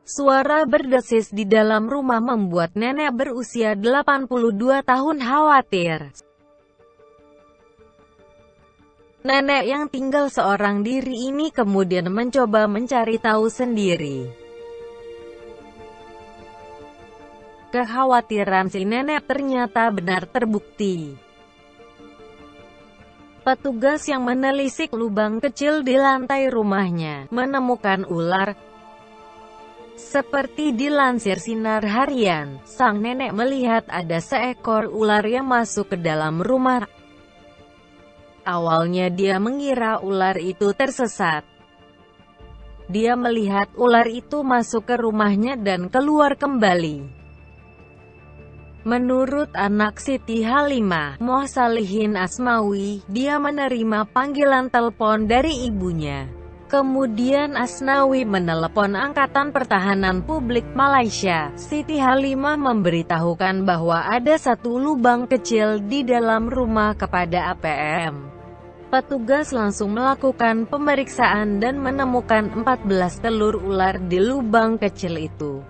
Suara berdesis di dalam rumah membuat nenek berusia 82 tahun khawatir. Nenek yang tinggal seorang diri ini kemudian mencoba mencari tahu sendiri. Kekhawatiran si nenek ternyata benar terbukti. Petugas yang menelisik lubang kecil di lantai rumahnya menemukan ular. Seperti dilansir Sinar Harian, sang nenek melihat ada seekor ular yang masuk ke dalam rumah. Awalnya dia mengira ular itu tersesat. Dia melihat ular itu masuk ke rumahnya dan keluar kembali. Menurut anak Siti Halimah, Moh Salihin Asmawi, dia menerima panggilan telepon dari ibunya. Kemudian Asnawi menelepon Angkatan Pertahanan Publik Malaysia. Siti Halimah memberitahukan bahwa ada satu lubang kecil di dalam rumah kepada APM. Petugas langsung melakukan pemeriksaan dan menemukan 14 telur ular di lubang kecil itu.